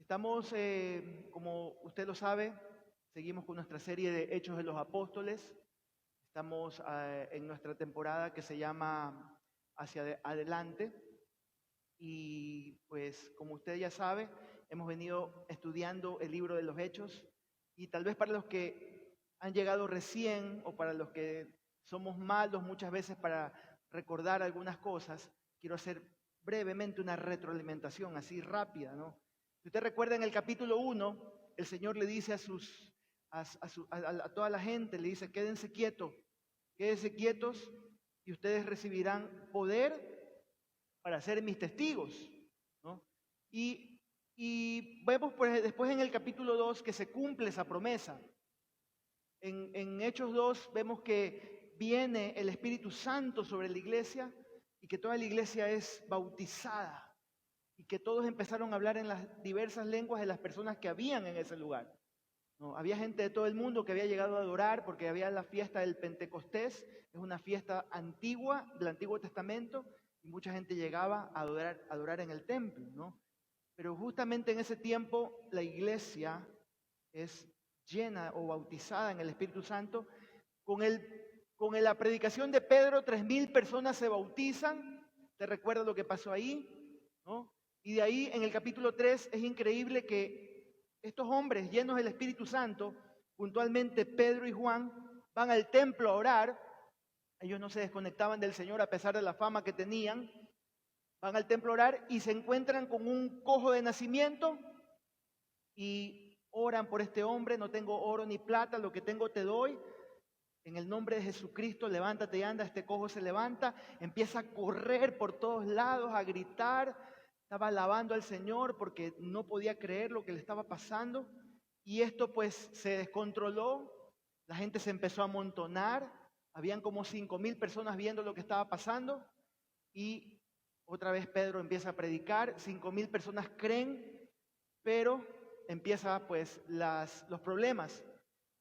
Estamos, como usted lo sabe, seguimos con nuestra serie de Hechos de los Apóstoles. Estamos en nuestra temporada que se llama Hacia Adelante. Y pues, como usted ya sabe, hemos venido estudiando el libro de los Hechos. Y tal vez para los que han llegado recién o para los que somos malos muchas veces para recordar algunas cosas, quiero hacer brevemente una retroalimentación así rápida, ¿no? Si usted recuerda en el capítulo 1, el Señor le dice a toda la gente, le dice, quédense quietos y ustedes recibirán poder para ser mis testigos, ¿no? Y vemos pues, después en el capítulo 2 que se cumple esa promesa. En Hechos 2 vemos que viene el Espíritu Santo sobre la iglesia y que toda la iglesia es bautizada y que todos empezaron a hablar en las diversas lenguas de las personas que habían en ese lugar, ¿no? Había gente de todo el mundo que había llegado a adorar porque había la fiesta del Pentecostés, es una fiesta antigua del Antiguo Testamento, y mucha gente llegaba a adorar en el templo, ¿no? Pero justamente en ese tiempo la iglesia es llena o bautizada en el Espíritu Santo. Con la predicación de Pedro, 3.000 personas se bautizan. ¿Te recuerdas lo que pasó ahí? ¿No? Y de ahí en el capítulo 3 es increíble que estos hombres llenos del Espíritu Santo, puntualmente Pedro y Juan, van al templo a orar. Ellos no se desconectaban del Señor a pesar de la fama que tenían. Van al templo a orar y se encuentran con un cojo de nacimiento y oran por este hombre. No tengo oro ni plata, lo que tengo te doy. En el nombre de Jesucristo, levántate y anda. Este cojo se levanta, empieza a correr por todos lados, a gritar. Estaba alabando al Señor porque no podía creer lo que le estaba pasando. Y esto pues se descontroló. La gente se empezó a amontonar. Habían como 5.000 personas viendo lo que estaba pasando. Y otra vez Pedro empieza a predicar. 5.000 personas creen, pero empieza pues los problemas.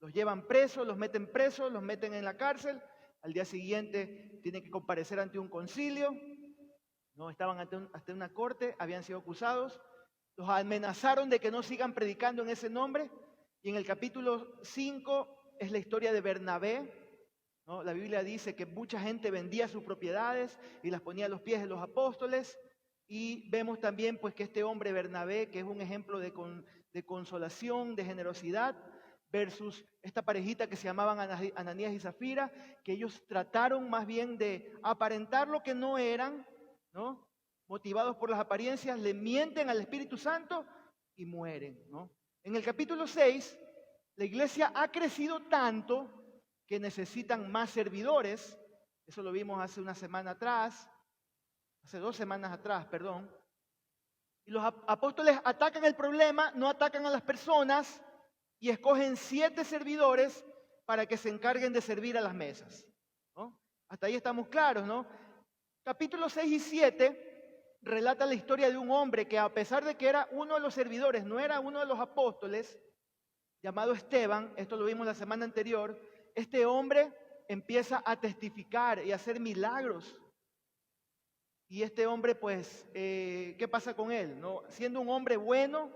Los llevan presos, los meten en la cárcel. Al día siguiente tienen que comparecer ante un concilio. No estaban ante una corte, habían sido acusados. Los amenazaron de que no sigan predicando en ese nombre. Y en el capítulo 5 es la historia de Bernabé, ¿no? La Biblia dice que mucha gente vendía sus propiedades y las ponía a los pies de los apóstoles. Y vemos también pues que este hombre Bernabé, que es un ejemplo de consolación, de generosidad, versus esta parejita que se llamaban Ananías y Zafira, que ellos trataron más bien de aparentar lo que no eran, ¿no? Motivados por las apariencias, le mienten al Espíritu Santo y mueren, ¿no? En el capítulo 6, la iglesia ha crecido tanto que necesitan más servidores. Eso lo vimos hace 2 semanas atrás, perdón. Y los apóstoles atacan el problema, no atacan a las personas, y escogen 7 servidores para que se encarguen de servir a las mesas, ¿no? Hasta ahí estamos claros, ¿no? Capítulos 6 y 7 relata la historia de un hombre que, a pesar de que era uno de los servidores, no era uno de los apóstoles, llamado Esteban. Esto lo vimos la semana anterior. Este hombre empieza a testificar y a hacer milagros. Y este hombre, pues, ¿qué pasa con él? ¿No? Siendo un hombre bueno,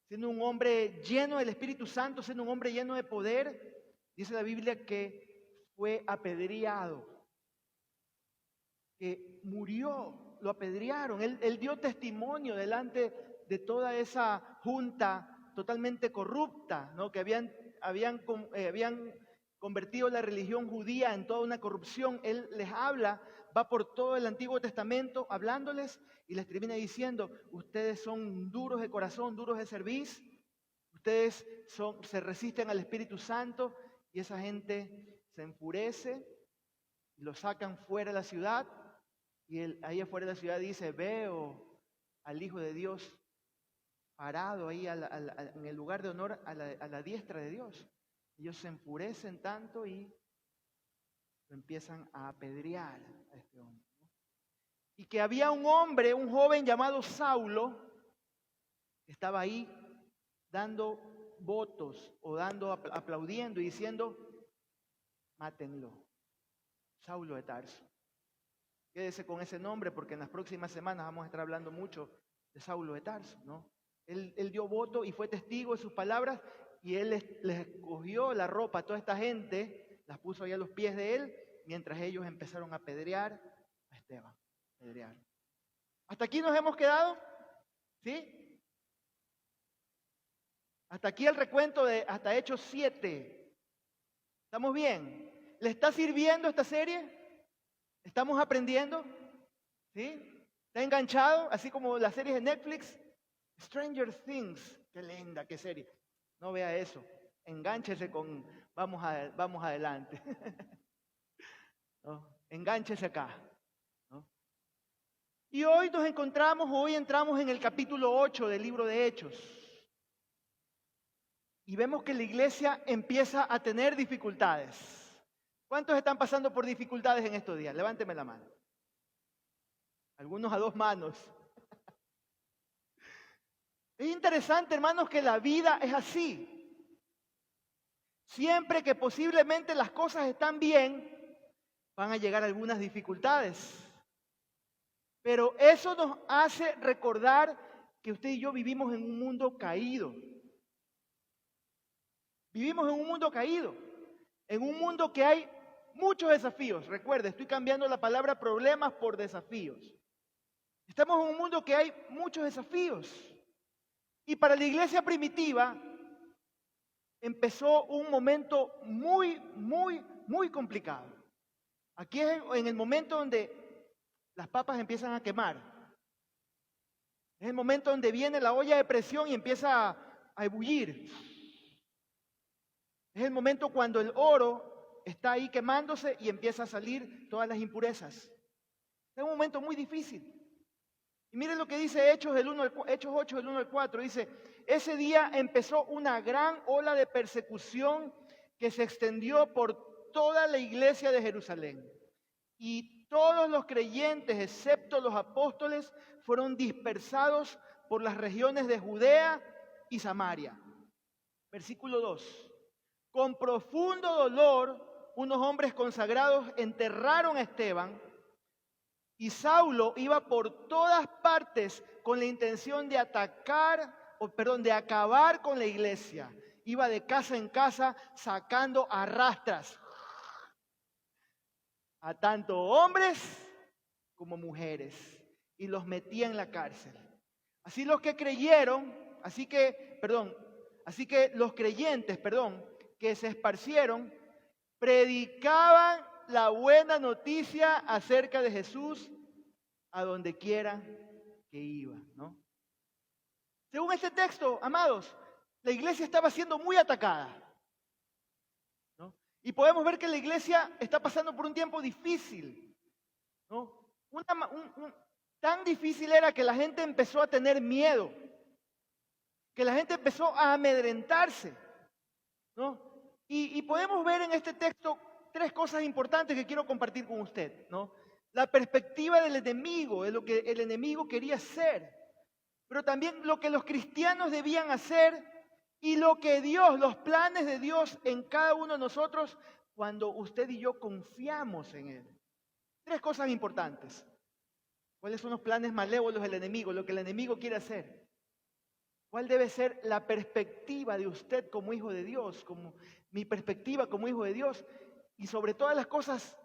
siendo un hombre lleno del Espíritu Santo, siendo un hombre lleno de poder, dice la Biblia que fue apedreado, que murió, lo apedrearon. Él dio testimonio delante de toda esa junta totalmente corrupta, ¿no? Que habían convertido la religión judía en toda una corrupción. Él les habla, va por todo el Antiguo Testamento hablándoles y les termina diciendo: ustedes son duros de corazón, duros de cerviz, ustedes se resisten al Espíritu Santo. Y esa gente se enfurece y lo sacan fuera de la ciudad. Y él, ahí afuera de la ciudad, dice: veo al Hijo de Dios parado ahí en el lugar de honor a la diestra de Dios. Ellos se enfurecen tanto y lo empiezan a apedrear a este hombre, ¿no? Y que había un hombre, un joven llamado Saulo, que estaba ahí dando votos o aplaudiendo y diciendo: mátenlo, Saulo de Tarso. Quédese con ese nombre porque en las próximas semanas vamos a estar hablando mucho de Saulo de Tarso, ¿no? Él dio voto y fue testigo de sus palabras y él les cogió la ropa a toda esta gente, las puso ahí a los pies de él, mientras ellos empezaron a apedrear a Esteban. Apedrear. ¿Hasta aquí nos hemos quedado? ¿Sí? Hasta aquí el recuento de hasta Hechos 7. ¿Estamos bien? ¿Le está sirviendo esta serie? ¿Estamos aprendiendo? ¿Sí? ¿Está enganchado? Así como las series de Netflix. Stranger Things. Qué linda, qué serie. No vea eso. Engánchese con vamos adelante. ¿No? Engánchese acá. ¿No? Y hoy entramos en el capítulo 8 del libro de Hechos. Y vemos que la iglesia empieza a tener dificultades. ¿Cuántos están pasando por dificultades en estos días? Levánteme la mano. Algunos a 2 manos. Es interesante, hermanos, que la vida es así. Siempre que posiblemente las cosas están bien, van a llegar algunas dificultades. Pero eso nos hace recordar que usted y yo vivimos en un mundo caído. Vivimos en un mundo caído, en un mundo que hay muchos desafíos. Recuerde, estoy cambiando la palabra problemas por desafíos. Estamos en un mundo que hay muchos desafíos. Y para la iglesia primitiva empezó un momento muy complicado. Aquí es en el momento donde las papas empiezan a quemar. Es el momento donde viene la olla de presión y empieza a ebullir. Es el momento cuando el oro está ahí quemándose y empieza a salir todas las impurezas. Es un momento muy difícil. Y miren lo que dice Hechos 8, del 1 al 4. Dice, ese día empezó una gran ola de persecución que se extendió por toda la iglesia de Jerusalén. Y todos los creyentes, excepto los apóstoles, fueron dispersados por las regiones de Judea y Samaria. Versículo 2. Con profundo dolor, unos hombres consagrados enterraron a Esteban y Saulo iba por todas partes con la intención de acabar con la iglesia. Iba de casa en casa sacando a rastras a tanto hombres como mujeres y los metía en la cárcel. Así los creyentes, que se esparcieron, predicaban la buena noticia acerca de Jesús a donde quiera que iba, ¿no? Según este texto, amados, la iglesia estaba siendo muy atacada, ¿no? Y podemos ver que la iglesia está pasando por un tiempo difícil, ¿no? Tan difícil era que la gente empezó a tener miedo, que la gente empezó a amedrentarse, ¿no? Y podemos ver en este texto 3 cosas importantes que quiero compartir con usted, ¿no? La perspectiva del enemigo, de lo que el enemigo quería hacer, pero también lo que los cristianos debían hacer y lo que Dios, los planes de Dios en cada uno de nosotros cuando usted y yo confiamos en Él. 3 cosas importantes. ¿Cuáles son los planes malévolos del enemigo? Lo que el enemigo quiere hacer. ¿Cuál debe ser la perspectiva de usted como hijo de Dios? Como mi perspectiva como hijo de Dios. Y sobre todas las cosas,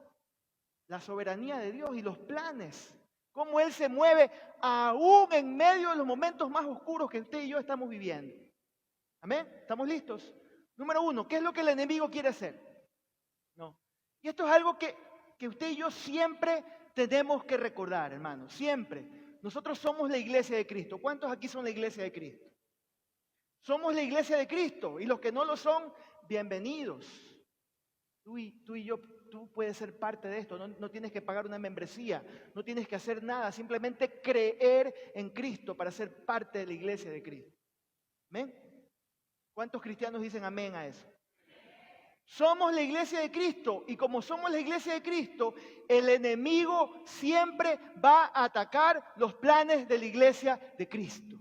la soberanía de Dios y los planes. Cómo Él se mueve aún en medio de los momentos más oscuros que usted y yo estamos viviendo. ¿Amén? ¿Estamos listos? Número 1, ¿qué es lo que el enemigo quiere hacer? No. Y esto es algo que usted y yo siempre tenemos que recordar, hermanos. Siempre. Nosotros somos la iglesia de Cristo. ¿Cuántos aquí son la iglesia de Cristo? Somos la iglesia de Cristo. Y los que no lo son, bienvenidos. Tú y yo, tú puedes ser parte de esto. No tienes que pagar una membresía. No tienes que hacer nada. Simplemente creer en Cristo para ser parte de la iglesia de Cristo. ¿Amén? ¿Cuántos cristianos dicen amén a eso? Somos la iglesia de Cristo y como somos la iglesia de Cristo, el enemigo siempre va a atacar los planes de la iglesia de Cristo.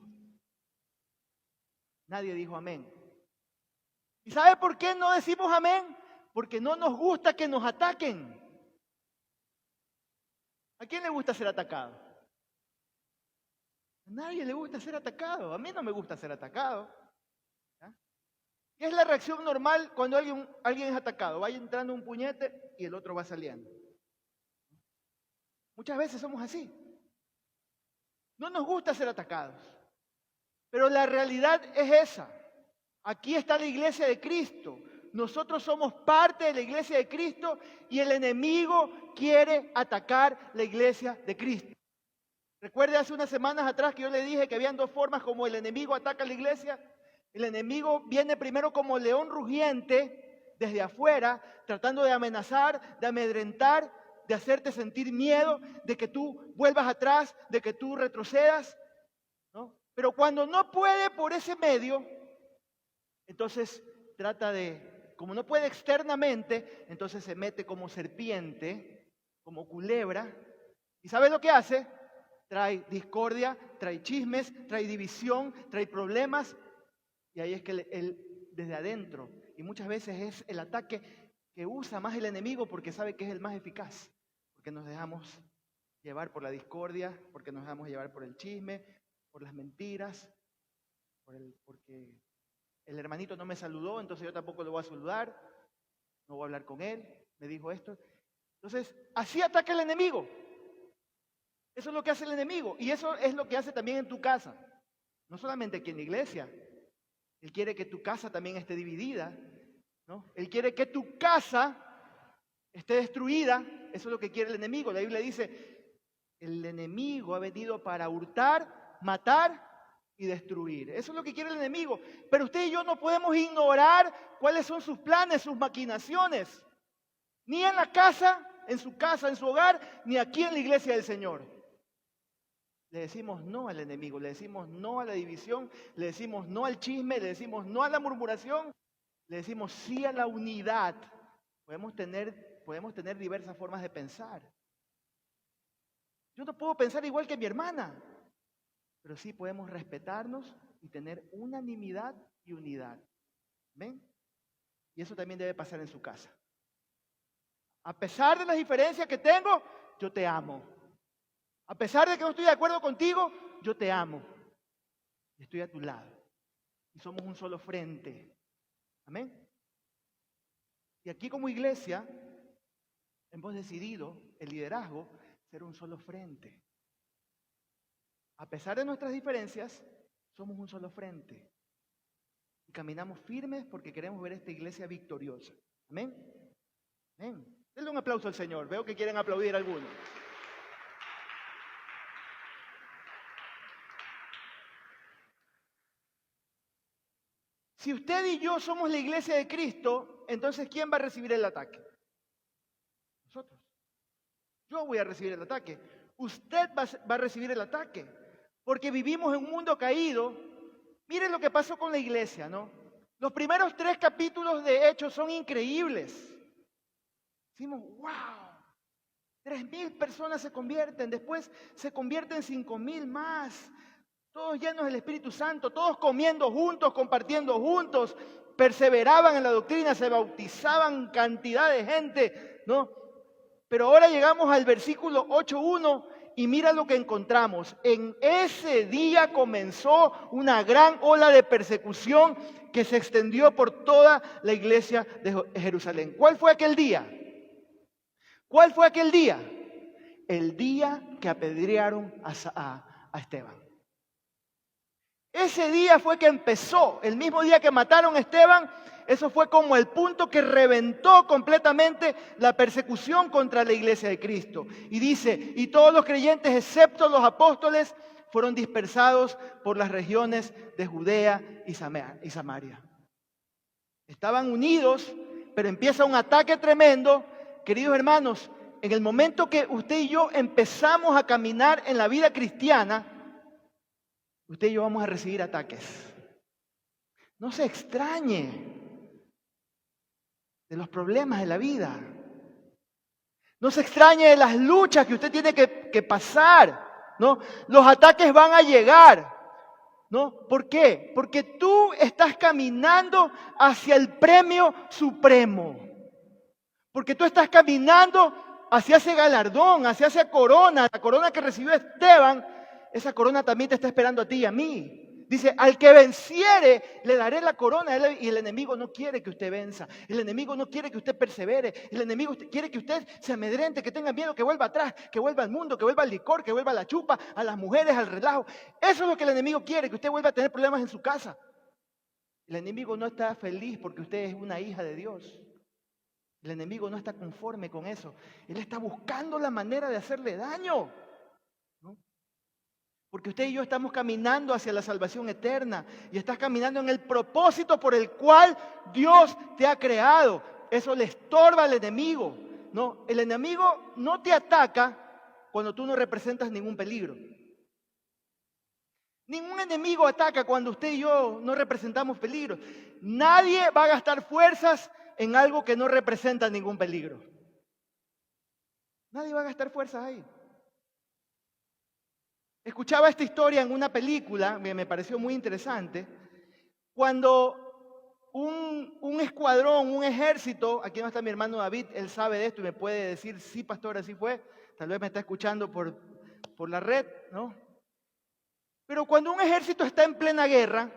Nadie dijo amén. ¿Y sabe por qué no decimos amén? Porque no nos gusta que nos ataquen. ¿A quién le gusta ser atacado? A nadie le gusta ser atacado. A mí no me gusta ser atacado. ¿Ya? ¿Qué es la reacción normal cuando alguien es atacado? Va entrando un puñete y el otro va saliendo. Muchas veces somos así. No nos gusta ser atacados. Pero la realidad es esa. Aquí está la iglesia de Cristo. Nosotros somos parte de la iglesia de Cristo y el enemigo quiere atacar la iglesia de Cristo. Recuerde hace unas semanas atrás que yo le dije que habían dos formas como el enemigo ataca a la iglesia. El enemigo viene primero como león rugiente desde afuera, tratando de amenazar, de amedrentar, de hacerte sentir miedo, de que tú vuelvas atrás, de que tú retrocedas, ¿no? Pero cuando no puede por ese medio, entonces trata de, como no puede externamente, entonces se mete como serpiente, como culebra. ¿Y sabes lo que hace? Trae discordia, trae chismes, trae división, trae problemas. Y ahí es que él desde adentro, y muchas veces es el ataque que usa más el enemigo porque sabe que es el más eficaz. Porque nos dejamos llevar por la discordia, porque nos dejamos llevar por el chisme, por las mentiras, porque el hermanito no me saludó, entonces yo tampoco lo voy a saludar, no voy a hablar con él, me dijo esto. Entonces, así ataca el enemigo. Eso es lo que hace el enemigo y eso es lo que hace también en tu casa. No solamente aquí en la iglesia. Él quiere que tu casa también esté dividida, ¿no? Él quiere que tu casa esté destruida. Eso es lo que quiere el enemigo. La Biblia dice, el enemigo ha venido para hurtar, matar y destruir. Eso es lo que quiere el enemigo. Pero usted y yo no podemos ignorar cuáles son sus planes, sus maquinaciones. Ni en la casa, en su hogar, ni aquí en la iglesia del Señor. Le decimos no al enemigo, le decimos no a la división, le decimos no al chisme, le decimos no a la murmuración, le decimos sí a la unidad. Podemos tener diversas formas de pensar. Yo no puedo pensar igual que mi hermana, pero sí podemos respetarnos y tener unanimidad y unidad. ¿Ven? Y eso también debe pasar en su casa. A pesar de las diferencias que tengo, yo te amo. A pesar de que no estoy de acuerdo contigo, yo te amo. Y estoy a tu lado. Y somos un solo frente. Amén. Y aquí como iglesia, hemos decidido el liderazgo ser un solo frente. A pesar de nuestras diferencias, somos un solo frente. Y caminamos firmes porque queremos ver esta iglesia victoriosa. Amén. Amén. Denle un aplauso al Señor. Veo que quieren aplaudir a algunos. Si usted y yo somos la iglesia de Cristo, entonces ¿quién va a recibir el ataque? Nosotros. Yo voy a recibir el ataque. Usted va a recibir el ataque. Porque vivimos en un mundo caído. Miren lo que pasó con la iglesia, ¿no? Los primeros 3 capítulos de Hechos son increíbles. Decimos, wow, 3,000 personas se convierten, después se convierten 5,000 más. Todos llenos del Espíritu Santo, todos comiendo juntos, compartiendo juntos, perseveraban en la doctrina, se bautizaban cantidad de gente, ¿no? Pero ahora llegamos al versículo 8:1 y mira lo que encontramos. En ese día comenzó una gran ola de persecución que se extendió por toda la iglesia de Jerusalén. ¿Cuál fue aquel día? ¿Cuál fue aquel día? El día que apedrearon a Esteban. Ese día fue que empezó, el mismo día que mataron a Esteban, eso fue como el punto que reventó completamente la persecución contra la iglesia de Cristo. Y dice, y todos los creyentes excepto los apóstoles fueron dispersados por las regiones de Judea y Samaria. Estaban unidos, pero empieza un ataque tremendo. Queridos hermanos, en el momento que usted y yo empezamos a caminar en la vida cristiana, usted y yo vamos a recibir ataques. No se extrañe de los problemas de la vida. No se extrañe de las luchas que usted tiene que pasar, ¿no? Los ataques van a llegar, ¿no? ¿Por qué? Porque tú estás caminando hacia el premio supremo. Porque tú estás caminando hacia ese galardón, hacia esa corona, la corona que recibió Esteban. esa corona también te está esperando a ti y a mí. Dice, al que venciere, le daré la corona. Y el enemigo no quiere que usted venza. El enemigo no quiere que usted persevere. El enemigo quiere que usted se amedrente, que tenga miedo, que vuelva atrás, que vuelva al mundo, que vuelva al licor, que vuelva a la chupa, a las mujeres, al relajo. Eso es lo que el enemigo quiere, que usted vuelva a tener problemas en su casa. El enemigo no está feliz porque usted es una hija de Dios. El enemigo no está conforme con eso. Él está buscando la manera de hacerle daño, ¿no? Porque usted y yo estamos caminando hacia la salvación eterna y estás caminando en el propósito por el cual Dios te ha creado. Eso le estorba al enemigo, ¿no? El enemigo no te ataca cuando tú no representas ningún peligro. Ningún enemigo ataca cuando usted y yo no representamos peligro. Nadie va a gastar fuerzas en algo que no representa ningún peligro. Nadie va a gastar fuerzas ahí. Escuchaba esta historia en una película que me pareció muy interesante, cuando un escuadrón, un ejército, aquí no está mi hermano David, él sabe de esto y me puede decir, sí, pastor, así fue, tal vez me está escuchando por la red, ¿no? Pero cuando un ejército está en plena guerra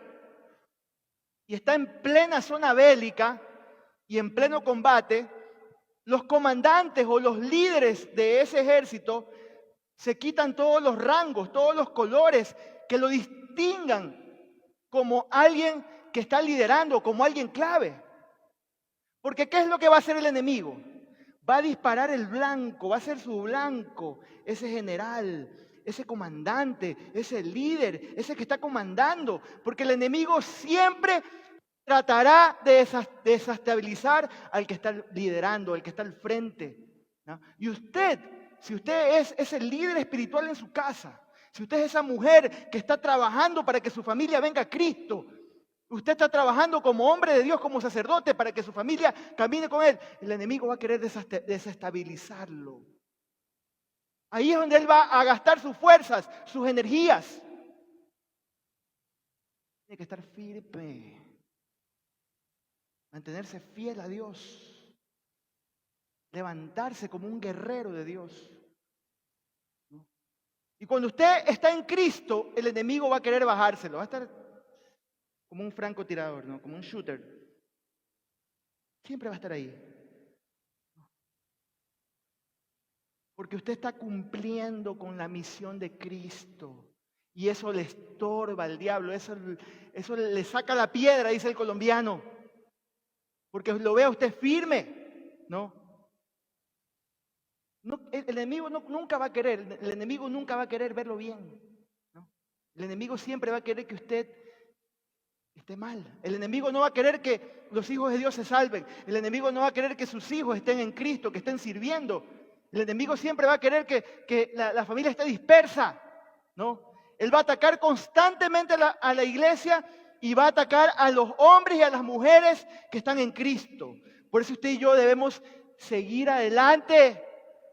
y está en plena zona bélica y en pleno combate, los comandantes o los líderes de ese ejército se quitan todos los rangos, todos los colores que lo distingan como alguien que está liderando, como alguien clave. Porque ¿qué es lo que va a hacer el enemigo? Va a disparar el blanco, va a ser su blanco, ese general, ese comandante, ese líder, ese que está comandando. Porque el enemigo siempre tratará de desestabilizar al que está liderando, al que está al frente, ¿no? Y usted, si usted es el líder espiritual en su casa, si usted es esa mujer que está trabajando para que su familia venga a Cristo, usted está trabajando como hombre de Dios, como sacerdote, para que su familia camine con Él, el enemigo va a querer desestabilizarlo. Ahí es donde Él va a gastar sus fuerzas, sus energías. Tiene que estar firme. Mantenerse fiel a Dios. Levantarse como un guerrero de Dios. ¿No? Y cuando usted está en Cristo, el enemigo va a querer bajárselo. Va a estar como un francotirador, ¿no? Como un shooter. Siempre va a estar ahí. Porque usted está cumpliendo con la misión de Cristo. Y eso le estorba al diablo. Eso le saca la piedra, dice el colombiano. Porque lo ve a usted firme, ¿no? El enemigo nunca va a querer, el enemigo nunca va a querer verlo bien, ¿no? El enemigo siempre va a querer que usted esté mal. El enemigo no va a querer que los hijos de Dios se salven. El enemigo no va a querer que sus hijos estén en Cristo, que estén sirviendo. El enemigo siempre va a querer que la familia esté dispersa, ¿no? Él va a atacar constantemente a la iglesia y va a atacar a los hombres y a las mujeres que están en Cristo. Por eso usted y yo debemos seguir adelante.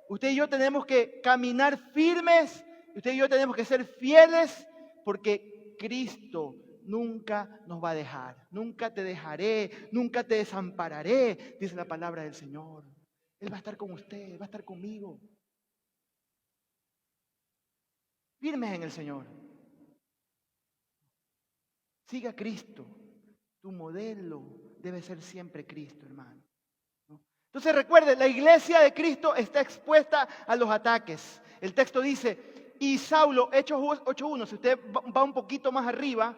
Usted y yo tenemos que caminar firmes. Usted y yo tenemos que ser fieles porque Cristo nunca nos va a dejar. Nunca te dejaré, nunca te desampararé, dice la palabra del Señor. Él va a estar con usted, va a estar conmigo. Firmes en el Señor. Siga a Cristo. Tu modelo debe ser siempre Cristo, hermano. ¿No? Entonces recuerde, la iglesia de Cristo está expuesta a los ataques. El texto dice, y Saulo, Hechos 8.1, si usted va un poquito más arriba,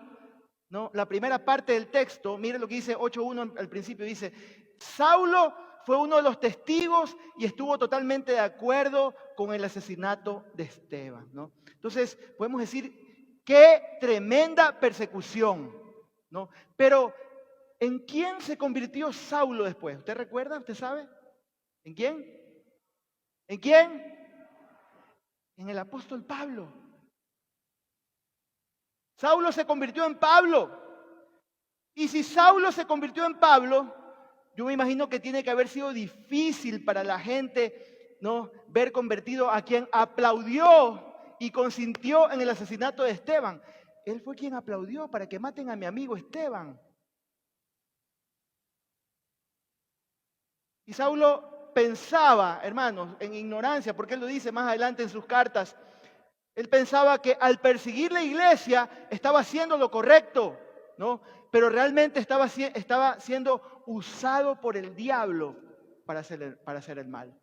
¿no? La primera parte del texto, mire lo que dice 8.1 al principio, dice, Saulo fue uno de los testigos y estuvo totalmente de acuerdo con el asesinato de Esteban, ¿no? Entonces, podemos decir, qué tremenda persecución, ¿no? Pero, ¿en quién se convirtió Saulo después? ¿Usted recuerda? ¿Usted sabe? ¿En quién? ¿En quién? En el apóstol Pablo. Saulo se convirtió en Pablo. Y si Saulo se convirtió en Pablo, yo me imagino que tiene que haber sido difícil para la gente, ¿no? Ver convertido a quien aplaudió y consintió en el asesinato de Esteban. Él fue quien aplaudió para que maten a mi amigo Esteban. Y Saulo pensaba, hermanos, en ignorancia, porque él lo dice más adelante en sus cartas, Él pensaba que al perseguir la iglesia estaba haciendo lo correcto, ¿no? Pero realmente estaba siendo usado por el diablo para hacer el mal.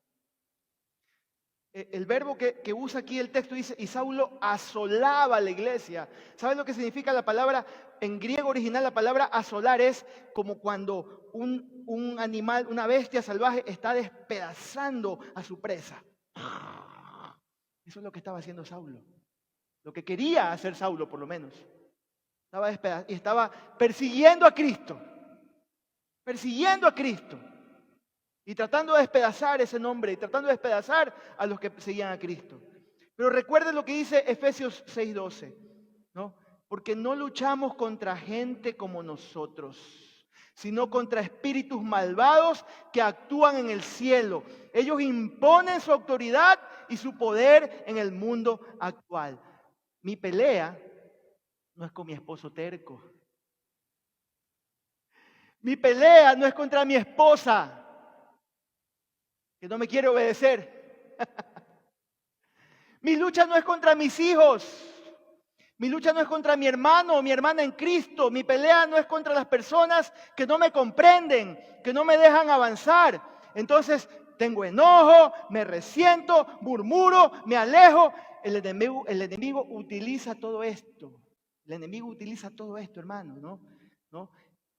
El verbo que usa aquí el texto dice, y Saulo asolaba la iglesia. ¿Sabes lo que significa la palabra? En griego original la palabra asolar es como cuando un animal, una bestia salvaje está despedazando a su presa. Eso es lo que estaba haciendo Saulo. Lo que quería hacer Saulo, por lo menos. Estaba persiguiendo a Cristo. Persiguiendo a Cristo. Y tratando de despedazar ese nombre. Y tratando de despedazar a los que seguían a Cristo. Pero recuerden lo que dice Efesios 6:12. ¿No? Porque no luchamos contra gente como nosotros, sino contra espíritus malvados que actúan en el cielo. Ellos imponen su autoridad y su poder en el mundo actual. Mi pelea no es con mi esposo terco. Mi pelea no es contra mi esposa, que no me quiere obedecer. Mi lucha no es contra mis hijos. Mi lucha no es contra mi hermano o mi hermana en Cristo. Mi pelea no es contra las personas que no me comprenden, que no me dejan avanzar. Entonces tengo enojo, me resiento, murmuro, me alejo. El enemigo utiliza todo esto. El enemigo utiliza todo esto, hermano, ¿no?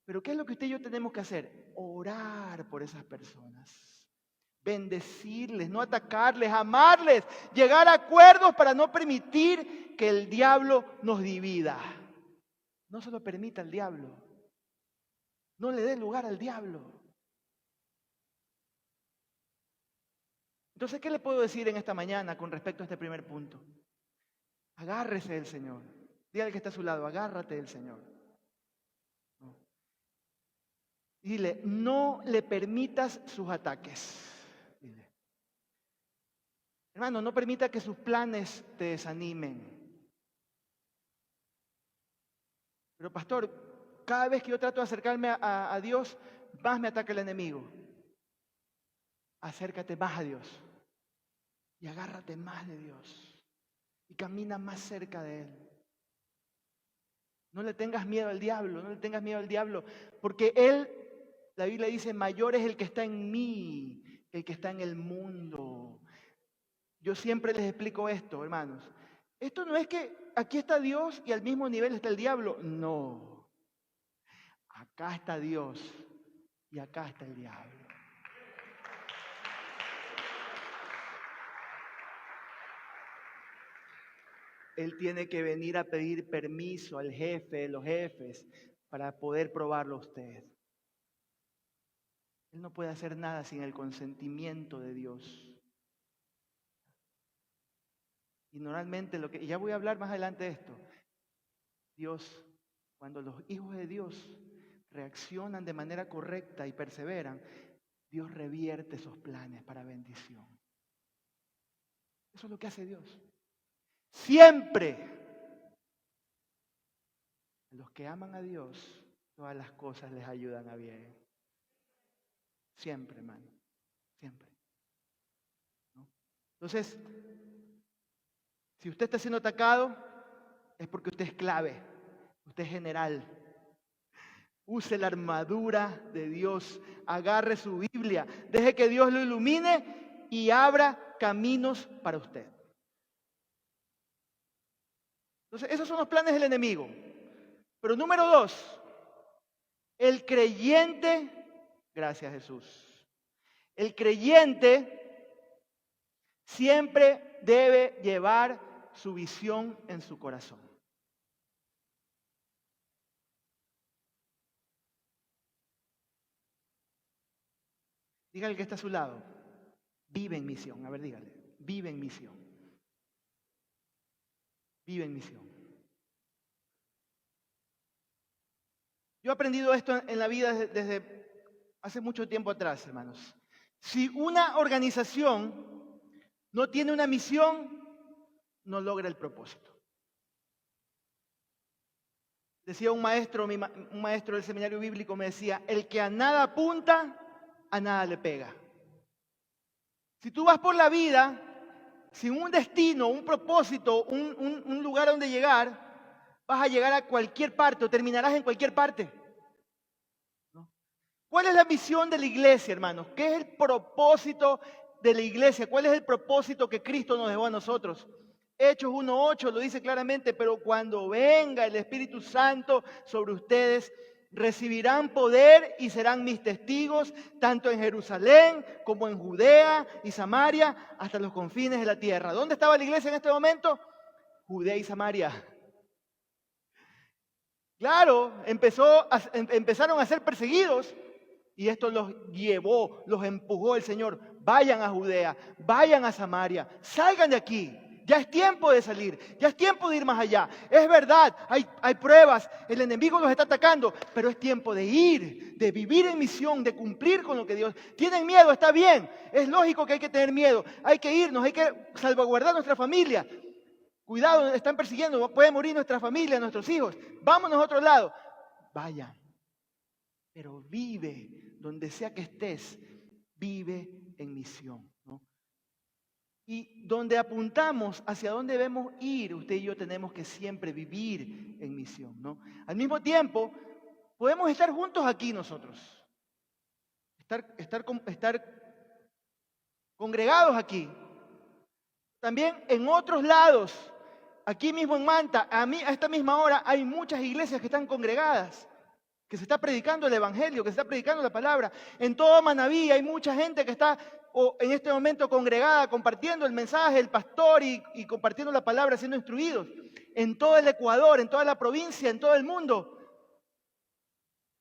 Pero ¿qué es lo que usted y yo tenemos que hacer? Orar por esas personas. Bendecirles, no atacarles, amarles, llegar a acuerdos para no permitir que el diablo nos divida. No se lo permita al diablo. No le dé lugar al diablo. Entonces, ¿qué le puedo decir en esta mañana con respecto a este primer punto? Agárrese del Señor. Dígale que está a su lado, agárrate del Señor. Dile, no le permitas sus ataques. Dile. Hermano, no permita que sus planes te desanimen. Pero pastor, cada vez que yo trato de acercarme a Dios, más me ataca el enemigo. Acércate más a Dios. Y agárrate más de Dios. Y camina más cerca de Él. No le tengas miedo al diablo, no le tengas miedo al diablo. Porque Él, la Biblia dice, mayor es el que está en mí que el que está en el mundo. Yo siempre les explico esto, hermanos. Esto no es que aquí está Dios y al mismo nivel está el diablo. No. Acá está Dios y acá está el diablo. Él tiene que venir a pedir permiso al jefe de los jefes para poder probarlo a usted. Él no puede hacer nada sin el consentimiento de Dios. Y normalmente y ya voy a hablar más adelante de esto. Dios, cuando los hijos de Dios reaccionan de manera correcta y perseveran, Dios revierte esos planes para bendición. Eso es lo que hace Dios. Siempre. A los que aman a Dios, todas las cosas les ayudan a bien. Siempre, hermano. Siempre. ¿No? Entonces, si usted está siendo atacado, es porque usted es clave. Usted es general. Use la armadura de Dios. Agarre su Biblia. Deje que Dios lo ilumine y abra caminos para usted. Entonces, esos son los planes del enemigo. Pero número 2, el creyente, gracias Jesús, el creyente siempre debe llevar su visión en su corazón. Dígale que está a su lado, vive en misión. A ver, dígale, vive en misión. Vive en misión. Yo he aprendido esto en la vida desde hace mucho tiempo atrás, hermanos. Si una organización no tiene una misión, no logra el propósito. Decía un maestro del seminario bíblico, me decía, el que a nada apunta, a nada le pega. Si tú vas por la vida sin un destino, un propósito, un lugar donde llegar, vas a llegar a cualquier parte o terminarás en cualquier parte. ¿No? ¿Cuál es la misión de la iglesia, hermanos? ¿Qué es el propósito de la iglesia? ¿Cuál es el propósito que Cristo nos dejó a nosotros? Hechos 1:8 lo dice claramente, pero cuando venga el Espíritu Santo sobre ustedes, recibirán poder y serán mis testigos, tanto en Jerusalén como en Judea y Samaria, hasta los confines de la tierra. ¿Dónde estaba la iglesia en este momento? Judea y Samaria. Claro, empezaron a ser perseguidos y esto los llevó, los empujó el Señor. Vayan a Judea, vayan a Samaria, salgan de aquí. Ya es tiempo de salir, ya es tiempo de ir más allá. Es verdad, hay pruebas, el enemigo nos está atacando, pero es tiempo de ir, de vivir en misión, de cumplir con lo que Dios... ¿Tienen miedo? Está bien, es lógico que hay que tener miedo. Hay que irnos, hay que salvaguardar nuestra familia. Cuidado, están persiguiendo, puede morir nuestra familia, nuestros hijos. Vámonos a otro lado. Vayan, pero vive, donde sea que estés, vive en misión, ¿no? Y donde apuntamos, hacia dónde debemos ir, usted y yo tenemos que siempre vivir en misión, ¿no? Al mismo tiempo, podemos estar juntos aquí nosotros, estar congregados aquí. También en otros lados, aquí mismo en Manta, a esta misma hora, hay muchas iglesias que están congregadas, que se está predicando el Evangelio, que se está predicando la palabra. En todo Manaví hay mucha gente que está en este momento congregada, compartiendo el mensaje, el pastor y compartiendo la palabra, siendo instruidos. En todo el Ecuador, en toda la provincia, en todo el mundo,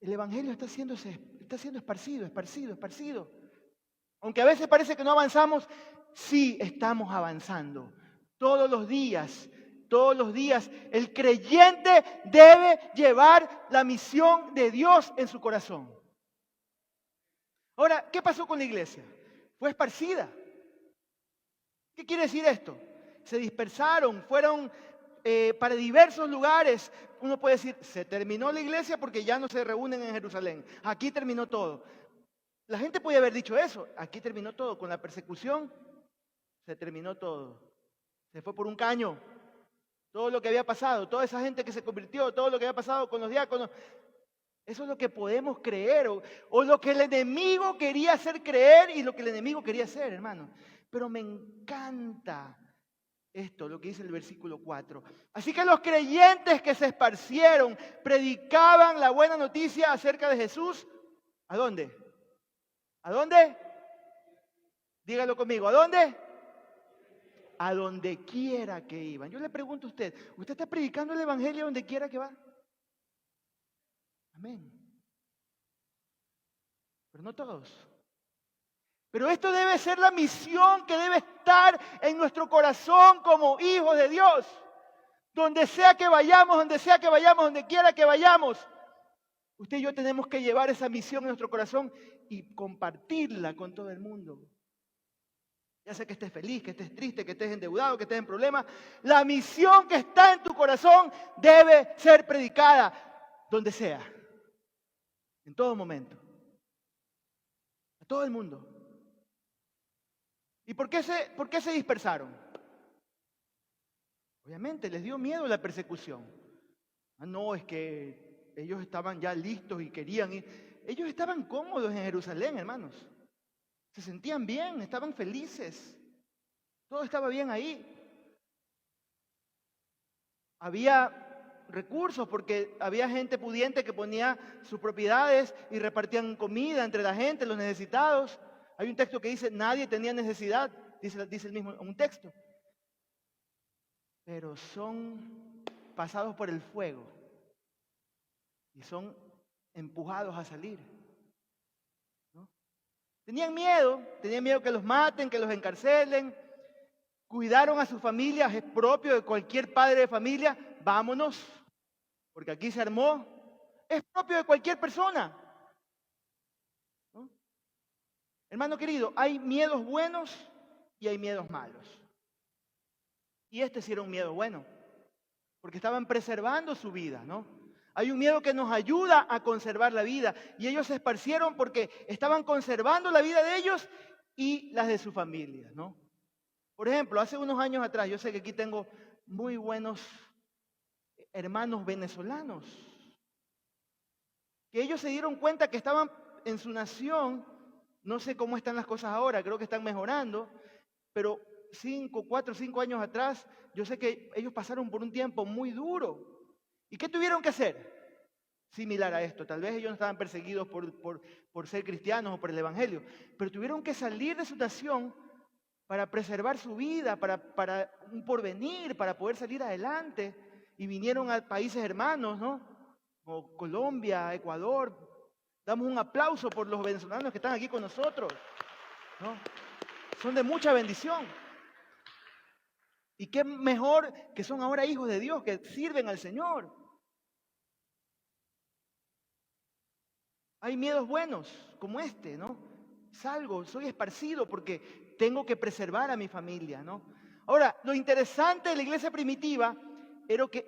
el Evangelio está siendo esparcido. Aunque a veces parece que no avanzamos, sí estamos avanzando. Todos los días, el creyente debe llevar la misión de Dios en su corazón. Ahora, ¿qué pasó con la iglesia? Fue esparcida. ¿Qué quiere decir esto? Se dispersaron, fueron para diversos lugares. Uno puede decir, se terminó la iglesia porque ya no se reúnen en Jerusalén. Aquí terminó todo. La gente podía haber dicho eso. Aquí terminó todo. Con la persecución se terminó todo. Se fue por un caño. Todo lo que había pasado, toda esa gente que se convirtió, todo lo que había pasado con los diáconos. Eso es lo que podemos creer, o lo que el enemigo quería hacer creer y lo que el enemigo quería hacer, hermano. Pero me encanta esto, lo que dice el versículo 4. Así que los creyentes que se esparcieron, predicaban la buena noticia acerca de Jesús. ¿A dónde? ¿A dónde? Dígalo conmigo, ¿a dónde? A donde quiera que iban. Yo le pregunto a usted, ¿usted está predicando el evangelio donde quiera que va? Amén. Pero no todos. Pero esto debe ser la misión que debe estar en nuestro corazón como hijos de Dios. Donde sea que vayamos, donde quiera que vayamos. Usted y yo tenemos que llevar esa misión en nuestro corazón y compartirla con todo el mundo. Ya sea que estés feliz, que estés triste, que estés endeudado, que estés en problemas. La misión que está en tu corazón debe ser predicada donde sea. En todo momento. A todo el mundo. ¿Y por qué se dispersaron? Obviamente les dio miedo la persecución. No, es que ellos estaban ya listos y querían ir. Ellos estaban cómodos en Jerusalén, hermanos. Se sentían bien, estaban felices. Todo estaba bien ahí. Había recursos porque había gente pudiente que ponía sus propiedades y repartían comida entre la gente, los necesitados. Hay un texto que dice, nadie tenía necesidad, dice el mismo, un texto. Pero son pasados por el fuego y son empujados a salir. ¿No? Tenían miedo que los maten, que los encarcelen. Cuidaron a sus familias, es propio de cualquier padre de familia. Vámonos, porque aquí se armó. Es propio de cualquier persona. ¿No? Hermano querido, hay miedos buenos y hay miedos malos. Y este sí era un miedo bueno, porque estaban preservando su vida, ¿no? Hay un miedo que nos ayuda a conservar la vida. Y ellos se esparcieron porque estaban conservando la vida de ellos y las de su familia, ¿no? Por ejemplo, hace unos años atrás, yo sé que aquí tengo muy buenos hermanos venezolanos, que ellos se dieron cuenta que estaban en su nación, no sé cómo están las cosas ahora, creo que están mejorando, pero 4 o 5 años atrás, yo sé que ellos pasaron por un tiempo muy duro. ¿Y qué tuvieron que hacer? Similar a esto, tal vez ellos no estaban perseguidos por ser cristianos o por el evangelio, pero tuvieron que salir de su nación para preservar su vida, para un porvenir, para poder salir adelante, y vinieron a países hermanos, ¿no? Como Colombia, Ecuador. Damos un aplauso por los venezolanos que están aquí con nosotros, ¿no? Son de mucha bendición. Y qué mejor que son ahora hijos de Dios, que sirven al Señor. Hay miedos buenos, como este, ¿no? Salgo, soy esparcido porque tengo que preservar a mi familia, ¿no? Ahora, lo interesante de la iglesia primitiva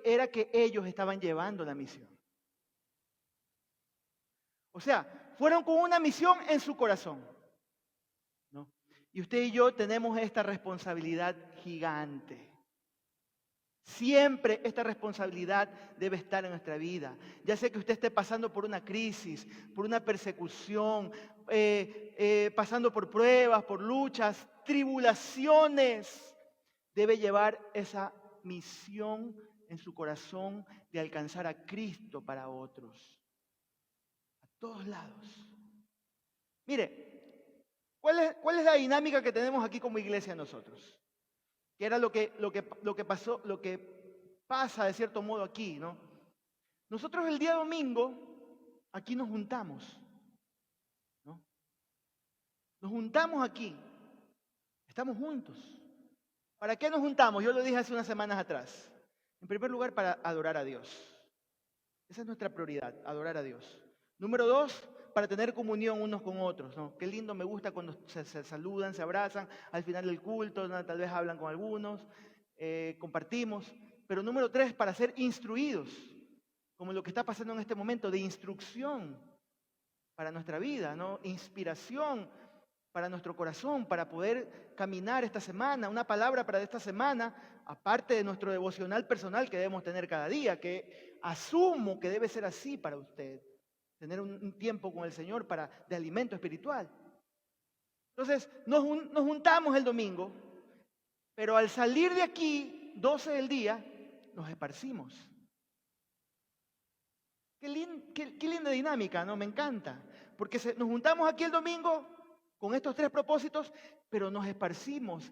era que ellos estaban llevando la misión. O sea, fueron con una misión en su corazón, ¿no? Y usted y yo tenemos esta responsabilidad gigante. Siempre esta responsabilidad debe estar en nuestra vida. Ya sea que usted esté pasando por una crisis, por una persecución, pasando por pruebas, por luchas, tribulaciones, debe llevar esa misión en su corazón de alcanzar a Cristo para otros. A todos lados. Mire, ¿cuál es la dinámica que tenemos aquí como iglesia nosotros? Que era lo que pasó, lo que pasa de cierto modo aquí, ¿no? Nosotros el día domingo aquí nos juntamos, ¿no? Nos juntamos aquí, estamos juntos. ¿Para qué nos juntamos? Yo lo dije hace unas semanas atrás. En primer lugar, para adorar a Dios. Esa es nuestra prioridad, adorar a Dios. Número 2, para tener comunión unos con otros, ¿no? Qué lindo, me gusta cuando se saludan, se abrazan al final del culto, ¿no? Tal vez hablan con algunos, compartimos. Pero número 3, para ser instruidos, como lo que está pasando en este momento, de instrucción para nuestra vida, ¿no? Inspiración para nuestro corazón, para poder caminar esta semana, una palabra para esta semana, aparte de nuestro devocional personal que debemos tener cada día, que asumo que debe ser así para usted. Tener un tiempo con el Señor de alimento espiritual. Entonces, nos juntamos el domingo, pero al salir de aquí, 12 del día, nos esparcimos. Qué linda dinámica, ¿no? Me encanta. Porque nos juntamos aquí el domingo con estos 3 propósitos, pero nos esparcimos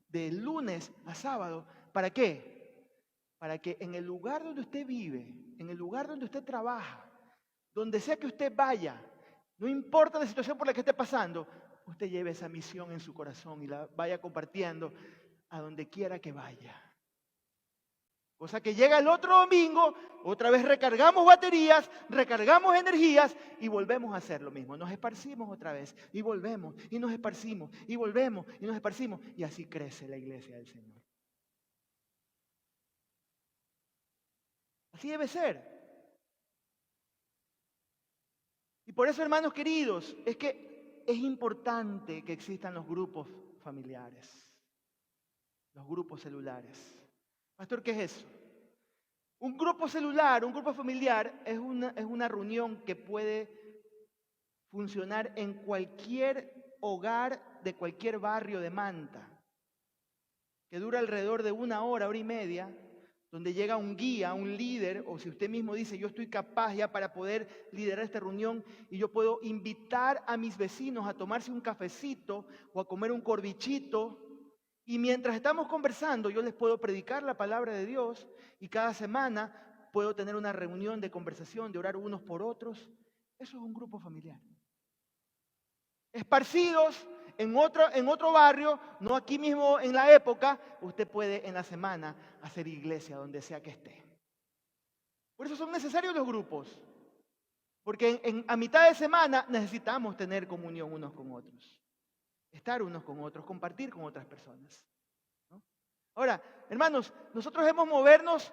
de lunes a sábado. ¿Para qué? Para que en el lugar donde usted vive, en el lugar donde usted trabaja, donde sea que usted vaya, no importa la situación por la que esté pasando, usted lleve esa misión en su corazón y la vaya compartiendo a donde quiera que vaya. Cosa que llega el otro domingo, otra vez recargamos baterías, recargamos energías y volvemos a hacer lo mismo. Nos esparcimos otra vez y volvemos y nos esparcimos y volvemos y nos esparcimos. Y así crece la iglesia del Señor. Así debe ser. Y por eso, hermanos queridos, es que es importante que existan los grupos familiares, los grupos celulares. Pastor, ¿qué es eso? Un grupo celular, un grupo familiar es una reunión que puede funcionar en cualquier hogar de cualquier barrio de Manta, que dura alrededor de 1 hora, 1 hora y media, donde llega un guía, un líder, o si usted mismo dice, yo estoy capaz ya para poder liderar esta reunión y yo puedo invitar a mis vecinos a tomarse un cafecito o a comer un corvichito, y mientras estamos conversando yo les puedo predicar la palabra de Dios y cada semana puedo tener una reunión de conversación, de orar unos por otros. Eso es un grupo familiar. Esparcidos en otro barrio, no aquí mismo en la época, usted puede en la semana hacer iglesia donde sea que esté. Por eso son necesarios los grupos, porque a mitad de semana necesitamos tener comunión unos con otros, estar unos con otros, compartir con otras personas, ¿no? Ahora, hermanos, nosotros debemos movernos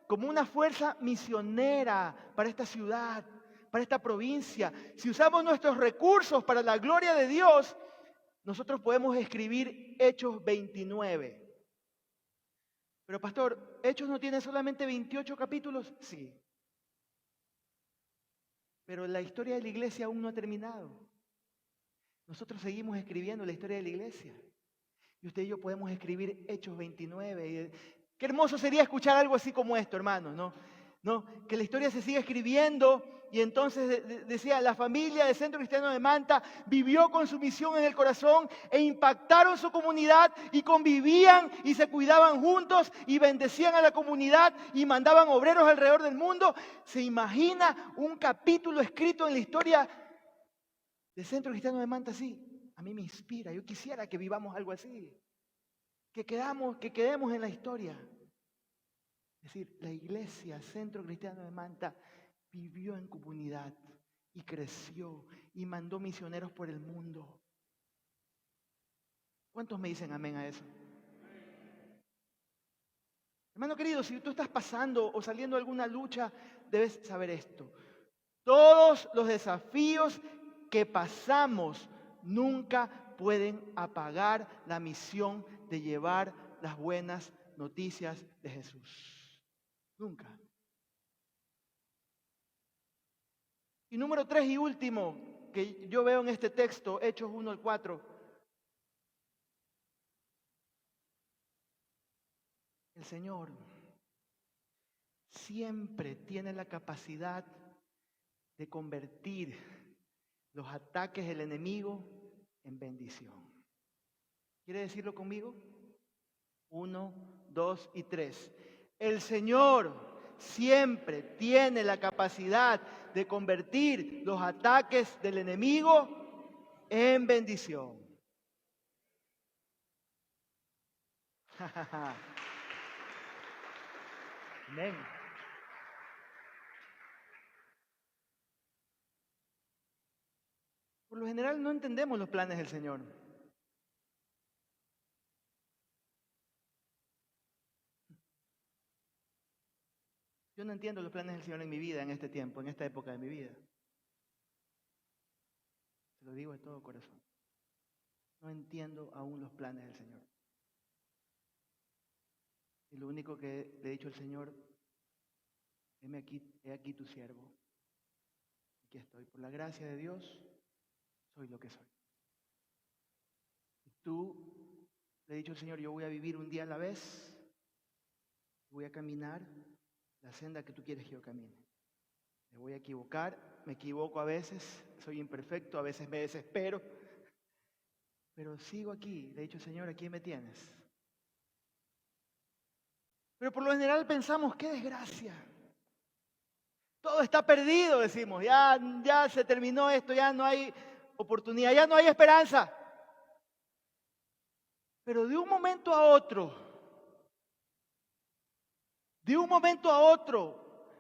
como una fuerza misionera para esta ciudad, para esta provincia. Si usamos nuestros recursos para la gloria de Dios, nosotros podemos escribir Hechos 29. Pero pastor, ¿Hechos no tiene solamente 28 capítulos? Sí. Pero la historia de la iglesia aún no ha terminado. Nosotros seguimos escribiendo la historia de la iglesia. Y usted y yo podemos escribir Hechos 29. Qué hermoso sería escuchar algo así como esto, hermanos, ¿no? ¿No? Que la historia se siga escribiendo y entonces decía, la familia del Centro Cristiano de Manta vivió con su misión en el corazón e impactaron su comunidad y convivían y se cuidaban juntos y bendecían a la comunidad y mandaban obreros alrededor del mundo. ¿Se imagina un capítulo escrito en la historia del Centro Cristiano de Manta así? A mí me inspira, yo quisiera que vivamos algo así, que quedemos en la historia. Es decir, la iglesia Centro Cristiano de Manta vivió en comunidad y creció y mandó misioneros por el mundo. ¿Cuántos me dicen amén a eso? Hermano querido, si tú estás pasando o saliendo de alguna lucha, debes saber esto. Todos los desafíos que pasamos nunca pueden apagar la misión de llevar las buenas noticias de Jesús. Nunca. Y número 3 y último que yo veo en este texto, Hechos 1 al 4. El Señor siempre tiene la capacidad de convertir los ataques del enemigo en bendición. ¿Quiere decirlo conmigo? 1, 2 y 3. El Señor siempre tiene la capacidad de convertir los ataques del enemigo en bendición. Amén. Por lo general no entendemos los planes del Señor. Yo no entiendo los planes del Señor en mi vida, en este tiempo, en esta época de mi vida. Se lo digo de todo corazón. No entiendo aún los planes del Señor. Y lo único que le he dicho al Señor, he aquí tu siervo. Aquí estoy. Por la gracia de Dios, soy lo que soy. Y tú le he dicho al Señor, yo voy a vivir un día a la vez. Voy a caminar la senda que tú quieres que yo camine. Me voy a equivocar, me equivoco a veces, soy imperfecto, a veces me desespero. Pero sigo aquí, le he dicho, Señor, aquí me tienes. Pero por lo general pensamos, qué desgracia. Todo está perdido, decimos, ya se terminó esto, ya no hay oportunidad, ya no hay esperanza. Pero de un momento a otro,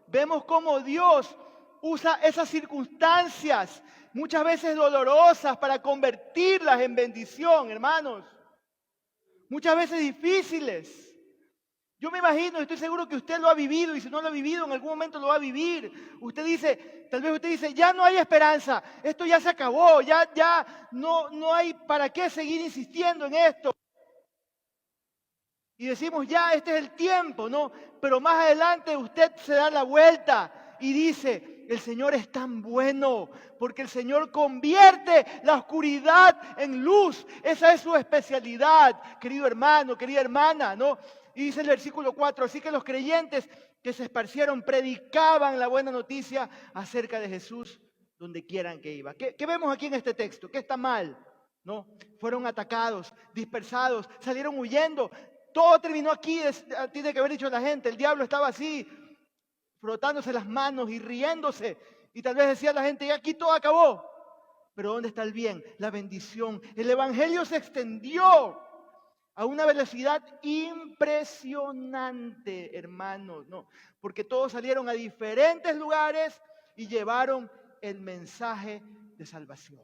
vemos cómo Dios usa esas circunstancias, muchas veces dolorosas, para convertirlas en bendición, hermanos. Muchas veces difíciles. Yo me imagino, estoy seguro que usted lo ha vivido, y si no lo ha vivido, en algún momento lo va a vivir. Tal vez usted dice, ya no hay esperanza, esto ya se acabó, ya no hay para qué seguir insistiendo en esto. Y decimos, ya, este es el tiempo, ¿no? Pero más adelante usted se da la vuelta y dice, el Señor es tan bueno, porque el Señor convierte la oscuridad en luz. Esa es su especialidad, querido hermano, querida hermana, ¿no? Y dice el versículo 4, así que los creyentes que se esparcieron predicaban la buena noticia acerca de Jesús donde quieran que iba. ¿Qué vemos aquí en este texto? ¿Qué está mal? ¿No? Fueron atacados, dispersados, salieron huyendo. Todo terminó aquí, tiene que haber dicho la gente. El diablo estaba así, frotándose las manos y riéndose. Y tal vez decía la gente, y aquí todo acabó. Pero ¿dónde está el bien? La bendición. El evangelio se extendió a una velocidad impresionante, hermanos, ¿no? Porque todos salieron a diferentes lugares y llevaron el mensaje de salvación.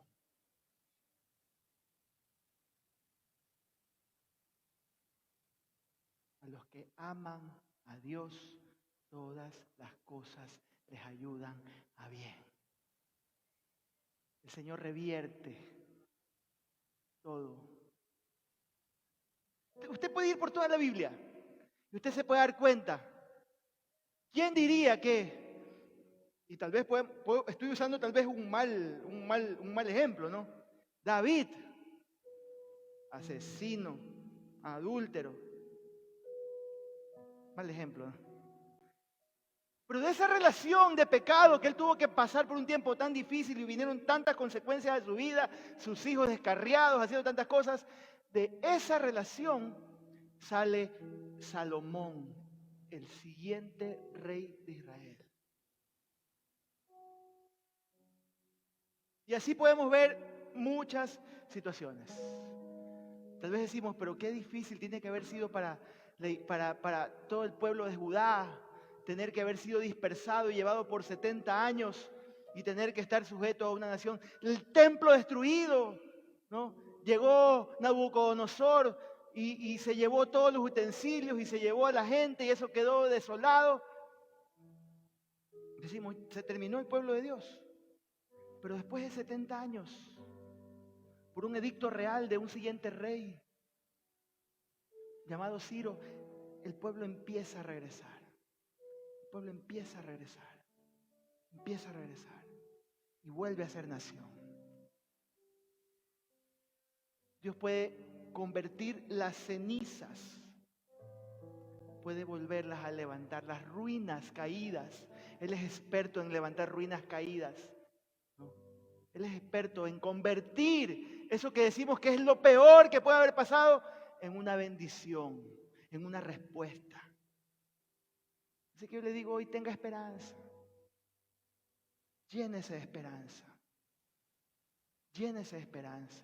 A los que aman a Dios, todas las cosas les ayudan a bien. El Señor revierte todo. Usted puede ir por toda la Biblia y usted se puede dar cuenta. ¿Quién diría que, y tal vez estoy usando tal vez un mal ejemplo, ¿no? David, asesino, adúltero, mal ejemplo, ¿no? Pero de esa relación de pecado que él tuvo que pasar por un tiempo tan difícil y vinieron tantas consecuencias de su vida, sus hijos descarriados, haciendo tantas cosas, de esa relación sale Salomón, el siguiente rey de Israel. Y así podemos ver muchas situaciones. Tal vez decimos, pero qué difícil tiene que haber sido para todo el pueblo de Judá, tener que haber sido dispersado y llevado por 70 años y tener que estar sujeto a una nación. El templo destruido, ¿no? Llegó Nabucodonosor y se llevó todos los utensilios y se llevó a la gente y eso quedó desolado. Decimos, se terminó el pueblo de Dios. Pero después de 70 años, por un edicto real de un siguiente rey llamado Ciro, el pueblo empieza a regresar. El pueblo empieza a regresar y vuelve a ser nación. Dios puede convertir las cenizas, puede volverlas a levantar, las ruinas caídas. Él es experto en levantar ruinas caídas, ¿no? Él es experto en convertir eso que decimos que es lo peor que puede haber pasado en una bendición, en una respuesta. Así que yo le digo hoy, tenga esperanza. Llénese de esperanza. Llénese de esperanza.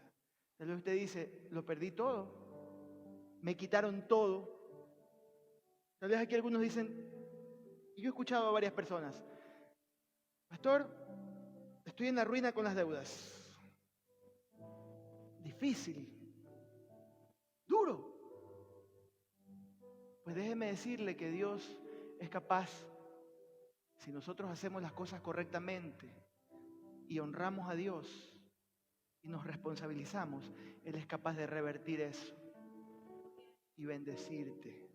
Tal vez usted dice, lo perdí todo. Me quitaron todo. Tal vez aquí algunos dicen, y yo he escuchado a varias personas, pastor, estoy en la ruina con las deudas. Difícil. Duro. Pues déjeme decirle que Dios es capaz, si nosotros hacemos las cosas correctamente y honramos a Dios y nos responsabilizamos, Él es capaz de revertir eso y bendecirte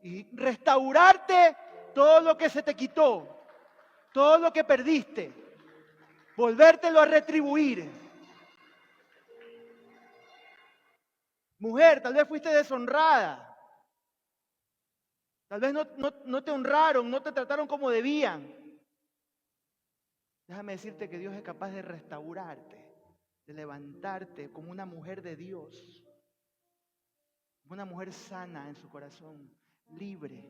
y restaurarte todo lo que se te quitó, todo lo que perdiste, volvértelo a retribuir. Mujer, tal vez fuiste deshonrada. Tal vez no te honraron, no te trataron como debían. Déjame decirte que Dios es capaz de restaurarte, de levantarte como una mujer de Dios, como una mujer sana en su corazón, libre.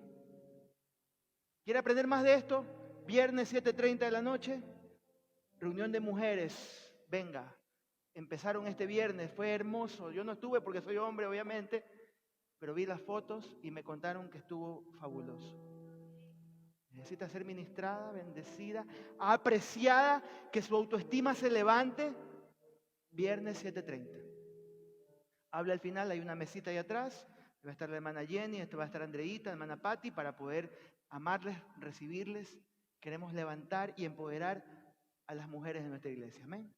¿Quiere aprender más de esto? Viernes 7:30 de la noche, reunión de mujeres. Venga, empezaron este viernes, fue hermoso. Yo no estuve porque soy hombre, obviamente, pero vi las fotos y me contaron que estuvo fabuloso. Necesita ser ministrada, bendecida, apreciada, que su autoestima se levante. Viernes 7:30. Habla al final, hay una mesita ahí atrás, va a estar la hermana Jenny, va a estar Andreita, la hermana Patti, para poder amarles, recibirles. Queremos levantar y empoderar a las mujeres de nuestra iglesia. Amén.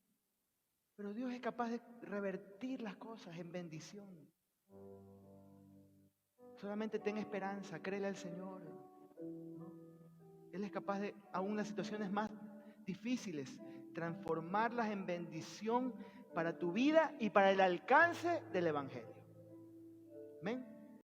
Pero Dios es capaz de revertir las cosas en bendición. Solamente ten esperanza, créele al Señor. Él es capaz de, aún las situaciones más difíciles, transformarlas en bendición para tu vida y para el alcance del Evangelio. Amén.